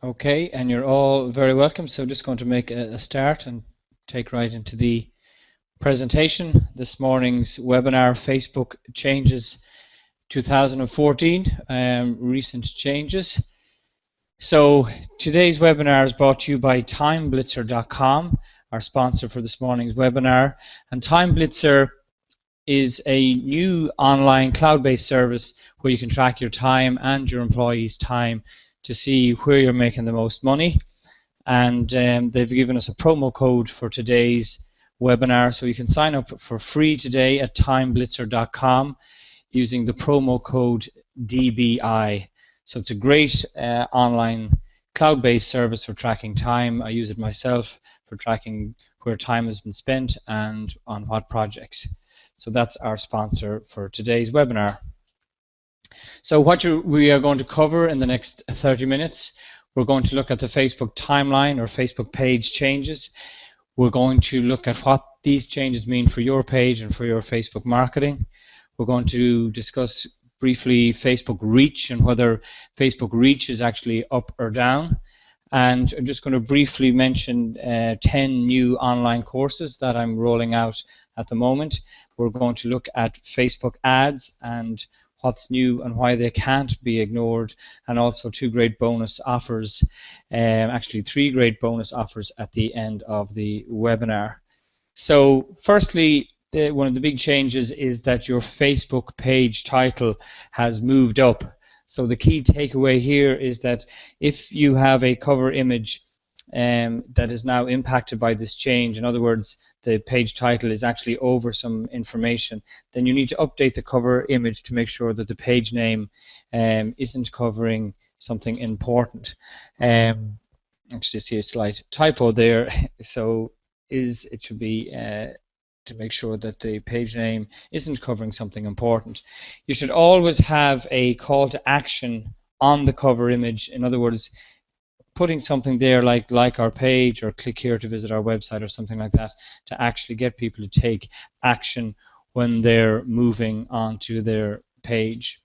Okay, and you're all very welcome. So just going to make a start and take right into the presentation. This morning's webinar, Facebook Changes 2014, recent changes. So today's webinar is brought to you by TimeBlitzer.com, our sponsor for this morning's webinar. And TimeBlitzer is a new online cloud-based service where you can track your time and your employees' time to see where you're making the most money. And they've given us a promo code for today's webinar, so you can sign up for free today at timeblitzer.com using the promo code DBI. So it's a great online cloud-based service for tracking time. I use it myself for tracking where time has been spent and on what projects. So that's our sponsor for today's webinar. So what we are going to cover in the next 30 minutes, we're going to look at the Facebook timeline or Facebook page changes. We're going to look at what these changes mean for your page and for your Facebook marketing. We're going to discuss briefly Facebook reach and whether Facebook reach is actually up or down. And I'm just going to briefly mention 10 new online courses that I'm rolling out at the moment. We're going to look at Facebook ads and what's new and why they can't be ignored, and also two great bonus offers, actually three great bonus offers at the end of the webinar. So firstly, one of the big changes is that your Facebook page title has moved up. So the key takeaway here is that if you have a cover image that is now impacted by this change, in other words, the page title is actually over some information, then you need to update the cover image to make sure that the page name isn't covering something important. Actually, see a slight typo there. So it should be to make sure that the page name isn't covering something important. You should always have a call to action on the cover image. In other words, putting something there like our page or click here to visit our website or something like that to actually get people to take action when they're moving onto their page.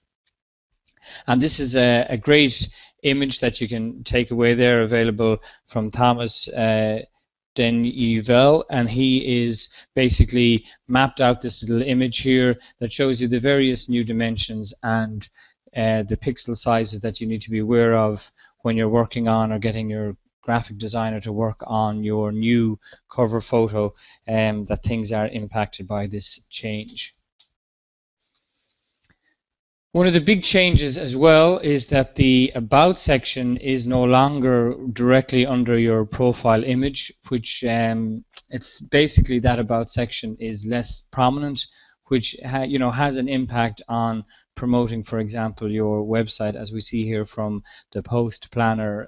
And this is a great image that you can take away there, available from Thomas Deneuvel, and he is basically mapped out this little image here that shows you the various new dimensions and the pixel sizes that you need to be aware of when you're working on or getting your graphic designer to work on your new cover photo, that things are impacted by this change. One of the big changes as well is that the About section is no longer directly under your profile image, which it's basically that About section is less prominent, which has an impact on promoting, for example, your website, as we see here from the Post Planner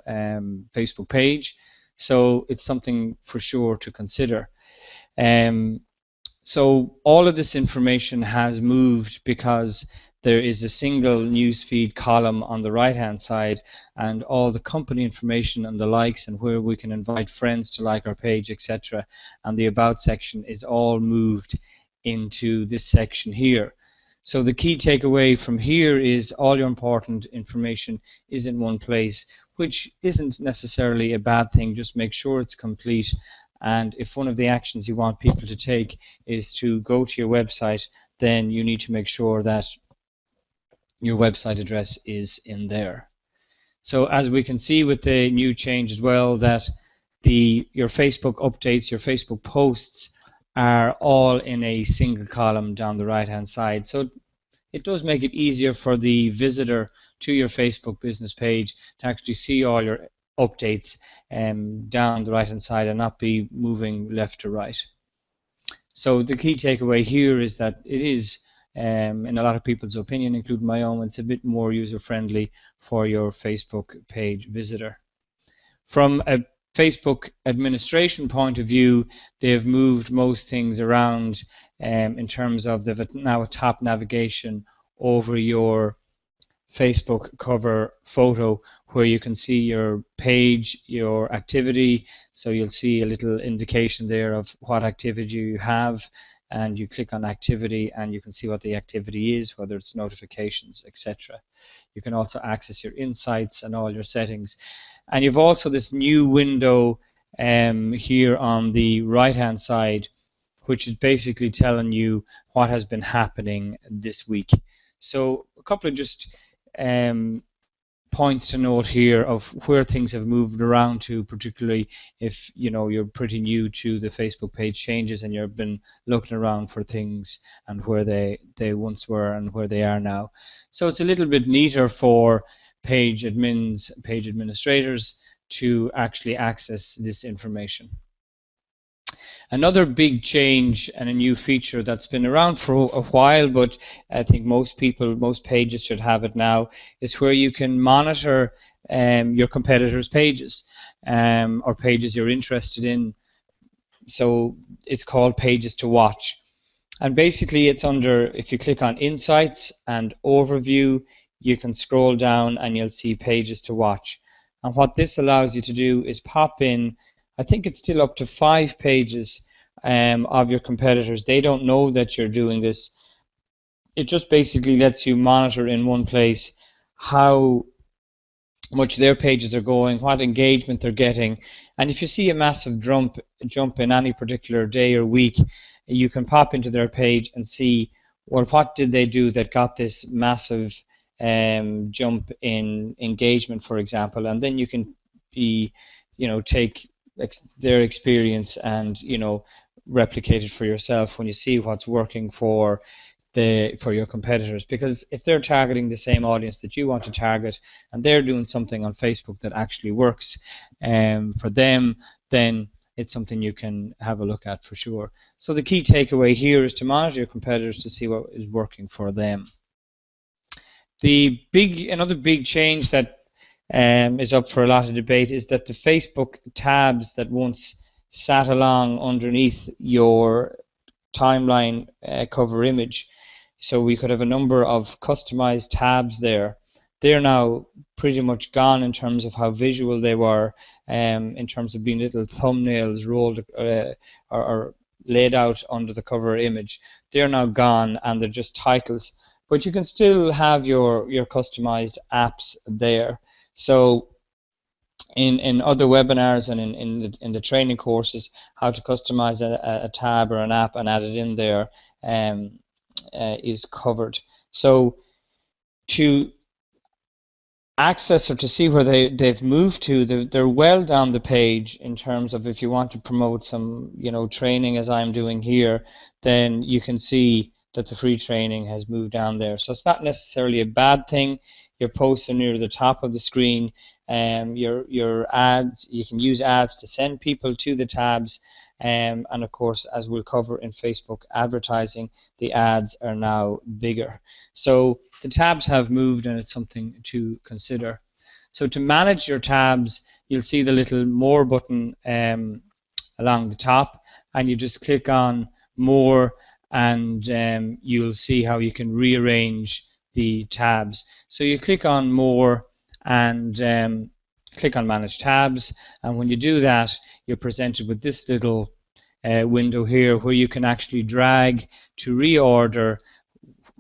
Facebook page. So it's something for sure to consider. So all of this information has moved because there is a single newsfeed column on the right hand side, and all the company information and the likes and where we can invite friends to like our page, etc. And the About section is all moved into this section here. So the key takeaway from here is all your important information is in one place, which isn't necessarily a bad thing. Just make sure it's complete. And if one of the actions you want people to take is to go to your website, then you need to make sure that your website address is in there. So as we can see with the new change as well, that your Facebook updates, your Facebook posts are all in a single column down the right hand side. So it does make it easier for the visitor to your Facebook business page to actually see all your updates down the right hand side and not be moving left to right. So the key takeaway here is that it is, in a lot of people's opinion, including my own, it's a bit more user-friendly for your Facebook page visitor. From a Facebook administration point of view, they've moved most things around in terms of they've now a top navigation over your Facebook cover photo where you can see your page, your activity. So you'll see a little indication there of what activity you have. and you click on activity, and you can see what the activity is, whether it's notifications, etc. You can also access your insights and all your settings. And you've also this new window here on the right hand side, which is basically telling you what has been happening this week. So a couple of just points to note here of where things have moved around to, particularly if you're pretty new to the Facebook page changes and you've been looking around for things and where they once were and where they are now. So it's a little bit neater for page admins, page administrators to actually access this information. Another big change and a new feature that's been around for a while, but I think most pages should have it now, is where you can monitor your competitors' pages or pages you're interested in. So it's called Pages to Watch. And basically it's under, if you click on Insights and Overview, you can scroll down and you'll see Pages to Watch. And what this allows you to do is pop in, I think it's still up to 5 pages of your competitors. They don't know that you're doing this. It just basically lets you monitor in one place how much their pages are going, what engagement they're getting. And if you see a massive jump in any particular day or week, you can pop into their page and see, well, what did they do that got this massive jump in engagement, for example. And then you can take their experience and replicate it for yourself when you see what's working for your competitors. Because if they're targeting the same audience that you want to target and they're doing something on Facebook that actually works for them, then it's something you can have a look at for sure. So the key takeaway here is to monitor your competitors to see what is working for them. Another big change that is up for a lot of debate is that the Facebook tabs that once sat along underneath your timeline cover image, so we could have a number of customized tabs there. They're now pretty much gone in terms of how visual they were, in terms of being little thumbnails rolled or laid out under the cover image. They're now gone and they're just titles. But you can still have your customized apps there. So in other webinars and in the training courses, how to customize a tab or an app and add it in there is covered. So to access or to see where they've moved to, they're well down the page in terms of if you want to promote some training as I'm doing here, then you can see that the free training has moved down there. So it's not necessarily a bad thing. Your posts are near the top of the screen. Your ads, you can use ads to send people to the tabs. And of course, as we'll cover in Facebook advertising, the ads are now bigger. So the tabs have moved, and it's something to consider. So to manage your tabs, you'll see the little More button along the top, and you just click on More, and you'll see how you can rearrange the tabs. So you click on More and click on Manage Tabs, and when you do that, you're presented with this little window here where you can actually drag to reorder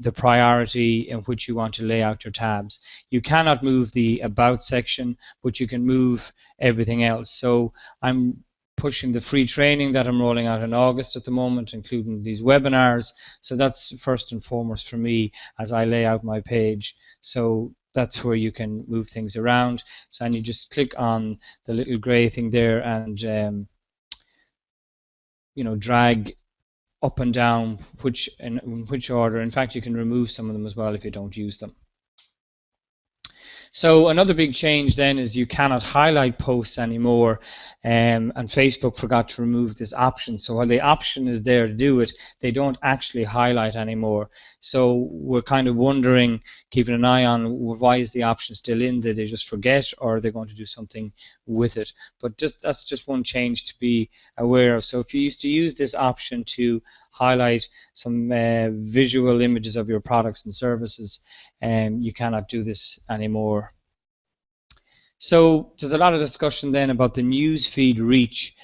the priority in which you want to lay out your tabs. You cannot move the About section, but you can move everything else. So I'm pushing the free training that I'm rolling out in August at the moment, including these webinars. So that's first and foremost for me as I lay out my page. So that's where you can move things around. So and you just click on the little gray thing there and drag up and down in which order. In fact, you can remove some of them as well if you don't use them. So another big change then is you cannot highlight posts anymore, and Facebook forgot to remove this option. So while the option is there to do it, they don't actually highlight anymore. So we're kind of wondering, keeping an eye on, why is the option still in? Did they just forget, or are they going to do something with it? But that's just one change to be aware of. So if you used to use this option to highlight some visual images of your products and services, you cannot do this anymore. So there's a lot of discussion then about the newsfeed reach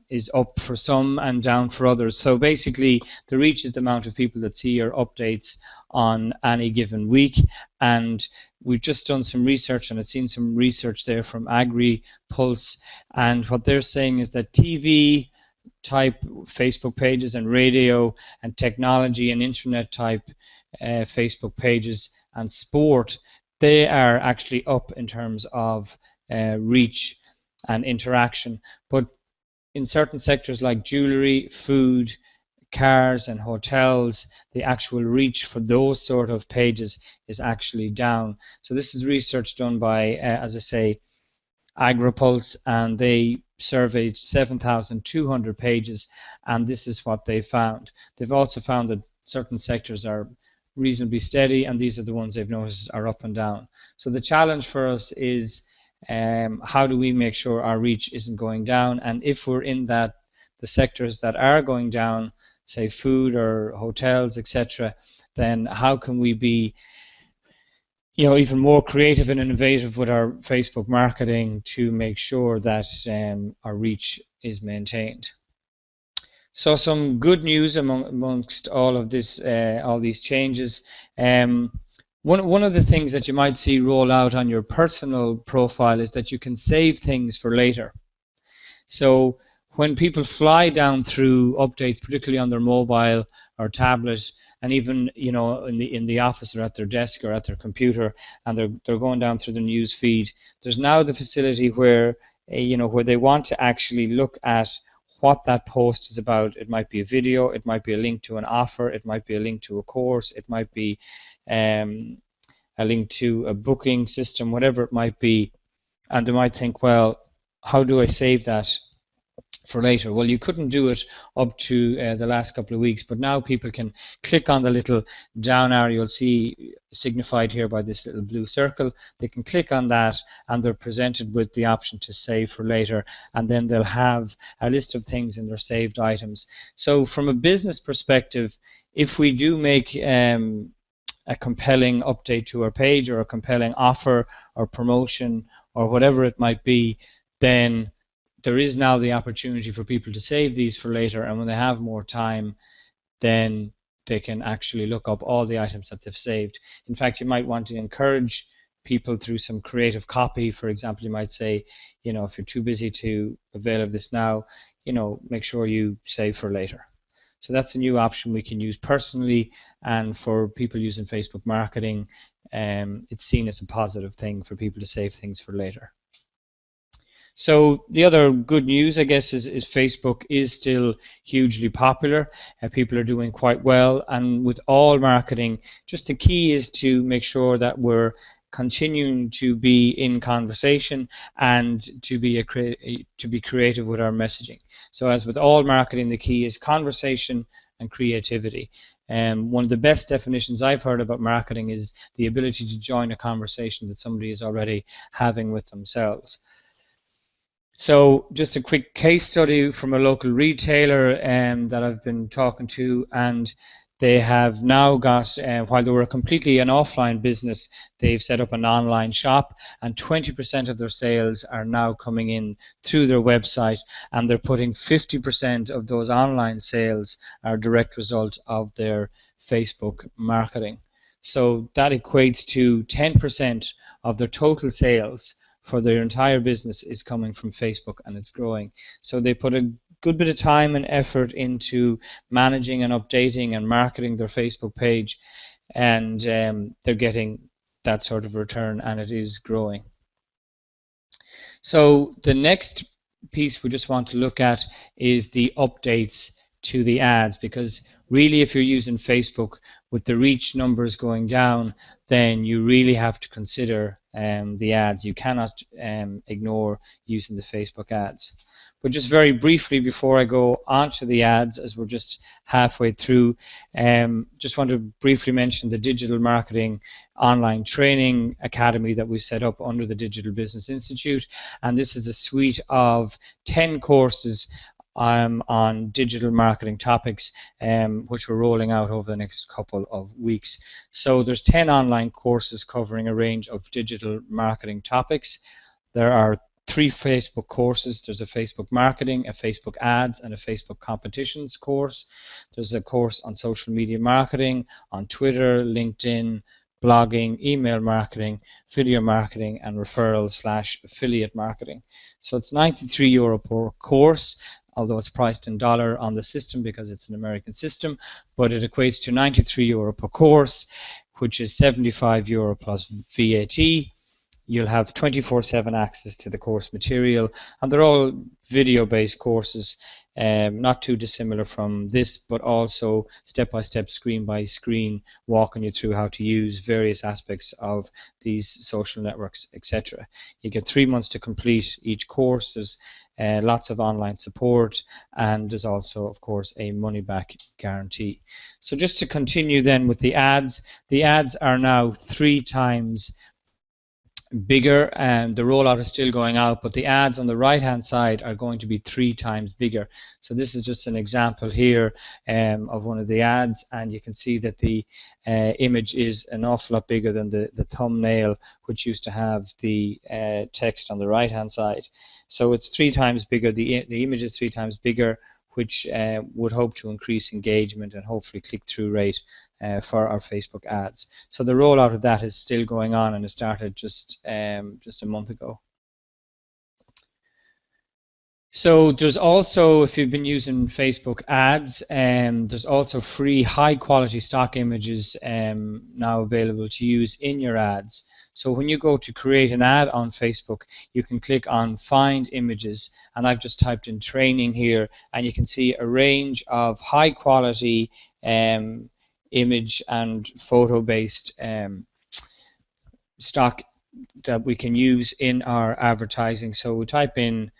is up for some and down for others. So basically, the reach is the amount of people that see your updates on any given week. And we've just done some research, and I've seen some research there from AgriPulse, and what they're saying is that TV type Facebook pages and radio and technology and internet type Facebook pages and sport, they are actually up in terms of reach and interaction. But in certain sectors like jewelry, food, cars and hotels, the actual reach for those sort of pages is actually down. So this is research done by, as I say, AgriPulse, and they surveyed 7,200 pages, and this is what they found. They've also found that certain sectors are reasonably steady, and these are the ones they've noticed are up and down. So the challenge for us is how do we make sure our reach isn't going down, and if we're in the sectors that are going down, say food or hotels, etc., then how can we be even more creative and innovative with our Facebook marketing to make sure that our reach is maintained. So some good news amongst all of this, all these changes. One of the things that you might see roll out on your personal profile is that you can save things for later. So when people fly down through updates, particularly on their mobile or tablet, and even in the office or at their desk or at their computer, and they're going down through the news feed, there's now the facility where where they want to actually look at what that post is about. It might be a video, it might be a link to an offer, it might be a link to a course, it might be a link to a booking system, whatever it might be. And they might think, well, how do I save that for later? Well, you couldn't do it up to the last couple of weeks, but now people can click on the little down arrow you'll see signified here by this little blue circle. They can click on that, and they're presented with the option to save for later, and then they'll have a list of things in their saved items. So from a business perspective, if we do make a compelling update to our page, or a compelling offer or promotion or whatever it might be, then there is now the opportunity for people to save these for later, and when they have more time, then they can actually look up all the items that they've saved. In fact, you might want to encourage people through some creative copy. For example, you might say, if you're too busy to avail of this now, make sure you save for later. So that's a new option we can use personally, and for people using Facebook marketing, it's seen as a positive thing for people to save things for later. So the other good news, I guess, is Facebook is still hugely popular, and people are doing quite well. And with all marketing, just the key is to make sure that we're continuing to be in conversation and to be creative with our messaging. So as with all marketing, the key is conversation and creativity. One of the best definitions I've heard about marketing is the ability to join a conversation that somebody is already having with themselves. So just a quick case study from a local retailer that I've been talking to, and they have now got, while they were completely an offline business, they've set up an online shop, and 20% of their sales are now coming in through their website, and they're putting 50% of those online sales are a direct result of their Facebook marketing. So that equates to 10% of their total sales for their entire business is coming from Facebook, and it's growing. So they put a good bit of time and effort into managing and updating and marketing their Facebook page, and they're getting that sort of return, and it is growing. So the next piece we just want to look at is the updates to the ads, because really if you're using Facebook with the reach numbers going down, then you really have to consider the ads. You cannot ignore using the Facebook ads. But just very briefly before I go on to the ads, as we're just halfway through, just want to briefly mention the Digital Marketing Online Training Academy that we set up under the Digital Business Institute. And this is a suite of 10 courses on digital marketing topics, which we're rolling out over the next couple of weeks. So there's 10 online courses covering a range of digital marketing topics. There are 3 Facebook courses. There's a Facebook marketing, a Facebook ads, and a Facebook competitions course. There's a course on social media marketing, on Twitter, LinkedIn, blogging, email marketing, video marketing, and referral/affiliate marketing. So it's €93 per course, although it's priced in dollar on the system because it's an American system, but it equates to €93 per course, which is €75 plus VAT. You'll have 24/7 access to the course material, and they're all video-based courses, not too dissimilar from this, but also step-by-step, screen-by-screen, walking you through how to use various aspects of these social networks, etc. You get 3 months to complete each course. There's lots of online support, and there's also, of course, a money-back guarantee. So just to continue then with the ads are now 3 times bigger, and the rollout is still going out, but the ads on the right hand side are going to be 3 times bigger. So this is just an example here of one of the ads, and you can see that the image is an awful lot bigger than the thumbnail, which used to have the text on the right hand side. So it's 3 times bigger. The image is 3 times bigger, which would hope to increase engagement and hopefully click-through rate for our Facebook ads. So the rollout of that is still going on, and it started just a month ago. So there's also, if you've been using Facebook ads, there's also free high-quality stock images now available to use in your ads. So when you go to create an ad on Facebook, you can click on Find Images, and I've just typed in training here, and you can see a range of high-quality image and photo-based stock that we can use in our advertising. So we type in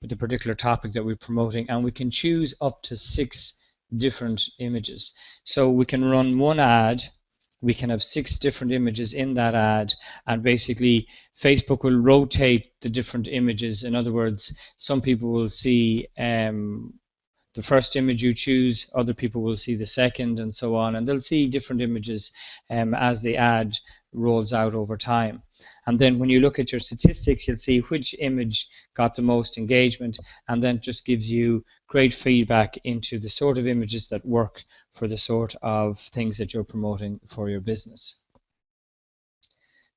the particular topic that we're promoting, and we can choose up to 6 different images. So we can run one ad, we can have 6 different images in that ad, and basically Facebook will rotate the different images. In other words, some people will see the first image you choose, other people will see the second, and so on, and they'll see different images as the ad rolls out over time. And then when you look at your statistics, you'll see which image got the most engagement, and then just gives you great feedback into the sort of images that work for the sort of things that you're promoting for your business.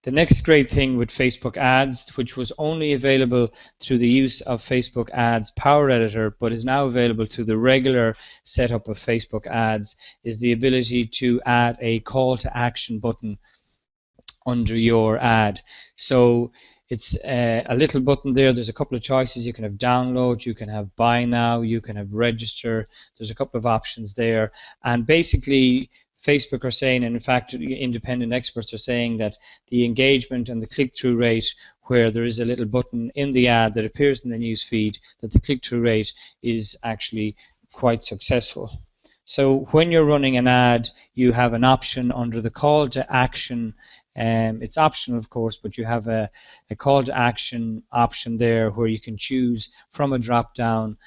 The next great thing with Facebook ads, which was only available through the use of Facebook ads Power Editor, but is now available through the regular setup of Facebook ads, is the ability to add a call to action button under your ad. So it's a little button there. There's a couple of choices. You can have download, you can have buy now, you can have register. There's a couple of options there, and basically Facebook are saying, and in fact independent experts are saying, that the engagement and the click-through rate, where there is a little button in the ad that appears in the news feed, that the click-through rate is actually quite successful. So when you're running an ad, you have an option under the call to action. It's optional, of course, but you have a call to action option there where you can choose from a drop down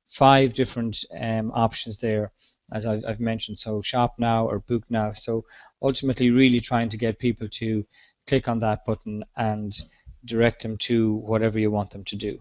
5 different options there, as I've mentioned. So shop now or book now. So ultimately really trying to get people to click on that button and direct them to whatever you want them to do.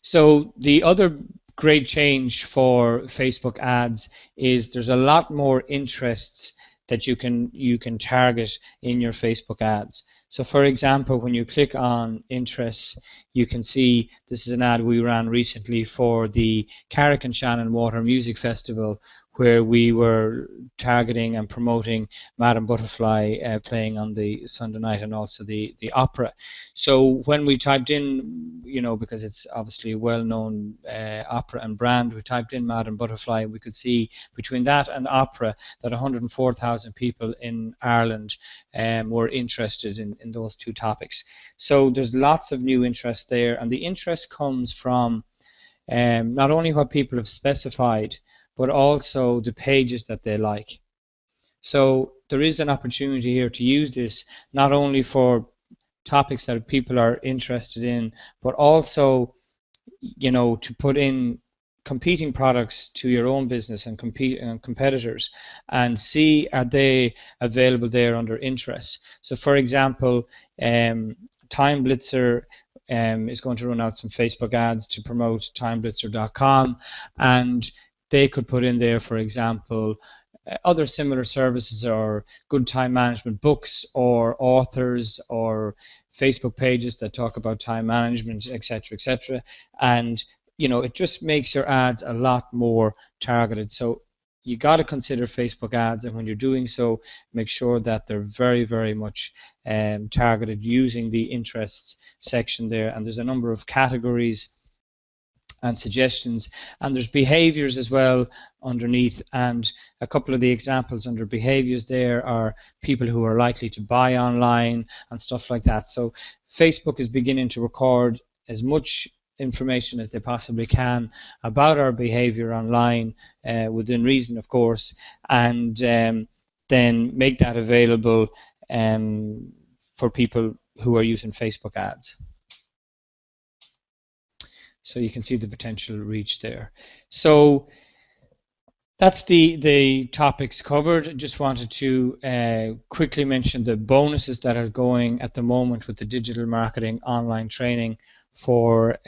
So the other great change for Facebook ads is there's a lot more interests that you can target in your Facebook ads. So for example, when you click on interests, you can see this is an ad we ran recently for the Carrick-on-Shannon Water Music Festival, where we were targeting and promoting Madame Butterfly playing on the Sunday night, and also the opera. So when we typed in, because it's obviously a well-known opera and brand, we typed in Madame Butterfly, we could see between that and opera that 104,000 people in Ireland were interested in those 2 topics. So there's lots of new interest there, and the interest comes from not only what people have specified, but also the pages that they like. So there is an opportunity here to use this not only for topics that people are interested in, but also, to put in competing products to your own business and competitors, and see are they available there under interests. So for example, Time Blitzer is going to run out some Facebook ads to promote timeblitzer.com, and they could put in there, for example, other similar services or good time management books or authors or Facebook pages that talk about time management, etc., etc. And it just makes your ads a lot more targeted. So you got to consider Facebook ads, and when you're doing so, make sure that they're very, very much targeted using the interests section there. And there's a number of categories and suggestions, and there's behaviors as well underneath, and a couple of the examples under behaviors there are people who are likely to buy online and stuff like that. So Facebook is beginning to record as much information as they possibly can about our behavior online, within reason, of course, and then make that available for people who are using Facebook ads. So you can see the potential reach there. So that's the topics covered. Just wanted to quickly mention the bonuses that are going at the moment with the digital marketing online training for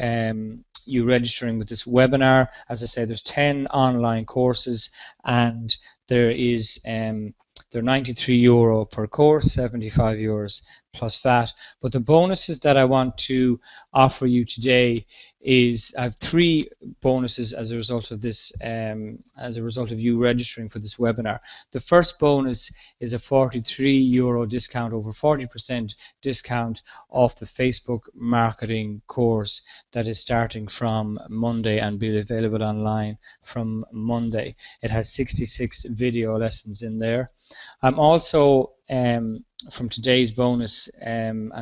you registering with this webinar. As I say, there's 10 online courses, and there is they're €93 per course, €75 plus VAT. But the bonuses that I want to offer you today is I have 3 bonuses as a result of this, as a result of you registering for this webinar. The first bonus is a €43 discount, over 40% discount off the Facebook marketing course that is starting from Monday and be available online from Monday. It has 66 video lessons in there. I'm also from today's bonus and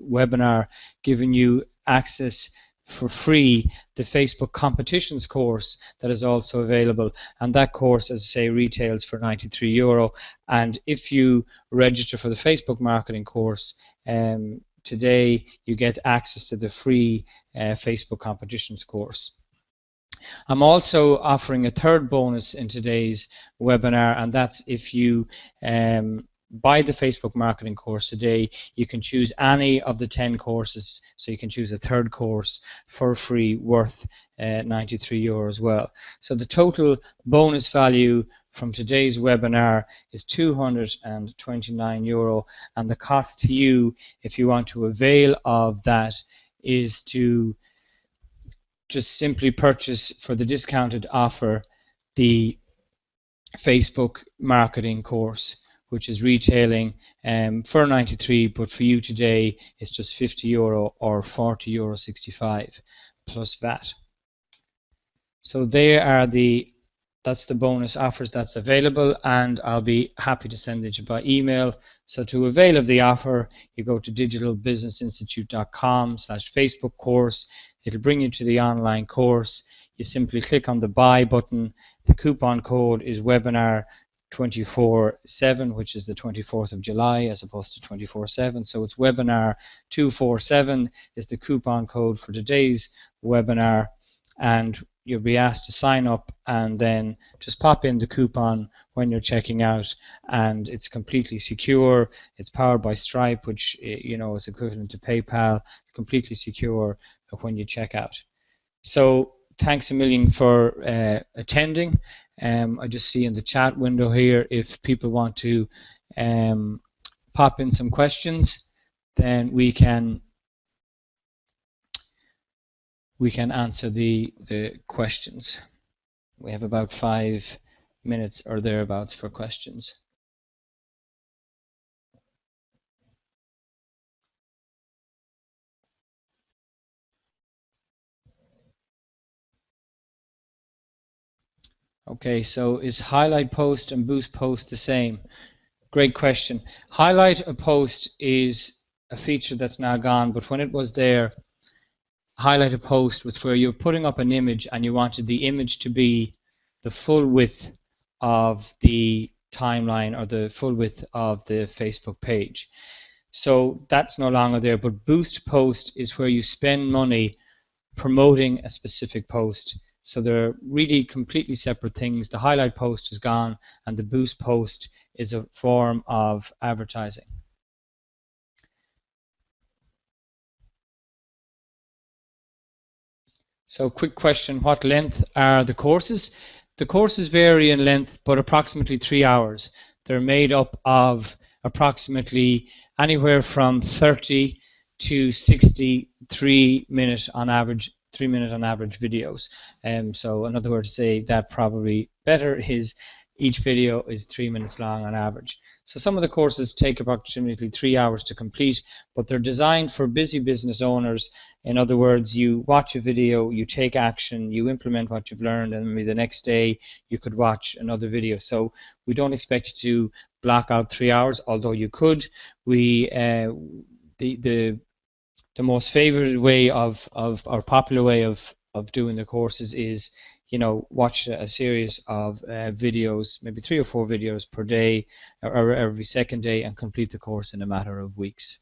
webinar giving you access for free the Facebook competitions course that is also available, and that course, as I say, retails for €93. And if you register for the Facebook marketing course today, you get access to the free Facebook competitions course. I'm also offering a third bonus in today's webinar, and that's if you buy the Facebook marketing course today, you can choose any of the 10 courses, so you can choose a third course for free worth €93 as well. So the total bonus value from today's webinar is €229, and the cost to you, if you want to avail of that, is to just simply purchase for the discounted offer the Facebook marketing course, which is retailing for €93, but for you today it's just €50 or €40.65 plus VAT. So that's the bonus offers that's available, and I'll be happy to send it to you by email. So to avail of the offer, you go to digitalbusinessinstitute.com/Facebook course. It'll bring you to the online course. You simply click on the buy button. The coupon code is webinar 24/7, which is the 24th of July as opposed to 24/7. So it's webinar 247 is the coupon code for today's webinar, and you'll be asked to sign up and then just pop in the coupon when you're checking out, and it's completely secure. It's powered by Stripe, which is equivalent to PayPal. It's completely secure when you check out. So thanks a million for attending. I just see in the chat window here, if people want to pop in some questions, then we can answer the questions. We have about 5 minutes or thereabouts for questions. Okay, so is highlight post and boost post the same? Great question. Highlight a post is a feature that's now gone, but when it was there, highlight a post was where you're putting up an image and you wanted the image to be the full width of the timeline or the full width of the Facebook page. So that's no longer there, but boost post is where you spend money promoting a specific post. So they're really completely separate things. The highlight post is gone, and the boost post is a form of advertising. So quick question, what length are the courses? The courses vary in length, but approximately 3 hours. They're made up of approximately anywhere from 30 to 63 minute on average, 3 minute on average videos. So another word to say that probably better is each video is 3 minutes long on average. So some of the courses take approximately 3 hours to complete, but they're designed for busy business owners. In other words, you watch a video, you take action, you implement what you've learned, and maybe the next day you could watch another video. So we don't expect you to block out 3 hours, although you could. The most favored way of or popular way of doing the courses is, watch a series of videos, maybe 3 or 4 videos per day or every second day, and complete the course in a matter of weeks.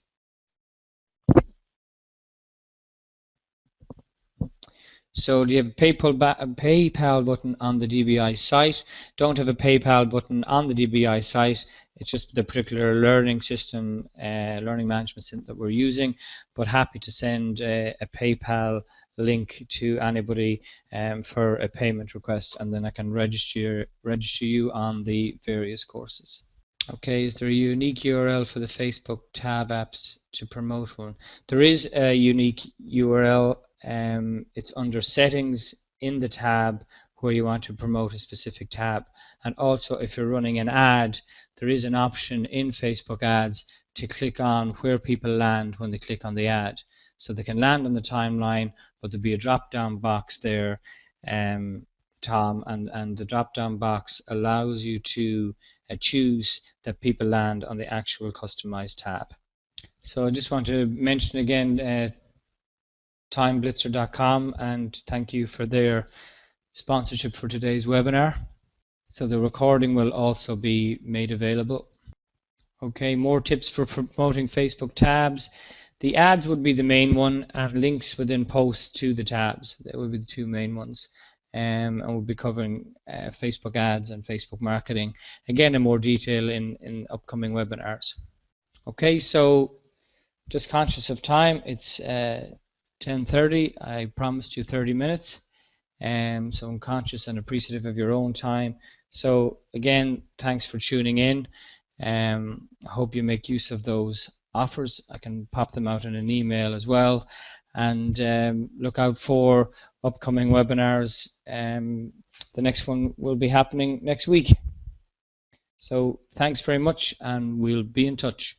So do you have a PayPal button on the DBI site? Don't have a PayPal button on the DBI site. It's just the particular learning system, learning management system that we're using, but happy to send a PayPal link to anybody for a payment request, and then I can register you on the various courses. Okay, is there a unique URL for the Facebook tab apps to promote one? There is a unique URL. It's under settings in the tab where you want to promote a specific tab. And also, if you're running an ad, there is an option in Facebook ads to click on where people land when they click on the ad. So they can land on the timeline, but there'll be a drop-down box there, Tom, and the drop-down box allows you to choose that people land on the actual customized tab. So I just want to mention again timeblitzer.com, and thank you for their sponsorship for today's webinar. So the recording will also be made available. Okay, more tips for promoting Facebook tabs. The ads would be the main one, and links within posts to the tabs. They would be the two main ones. And we'll be covering Facebook ads and Facebook marketing, again in more detail in upcoming webinars. Okay, so just conscious of time, it's 10:30. I promised you 30 minutes, so I'm conscious and appreciative of your own time. So again, thanks for tuning in. I hope you make use of those offers. I can pop them out in an email as well, and look out for upcoming webinars. The next one will be happening next week. So thanks very much, and we'll be in touch.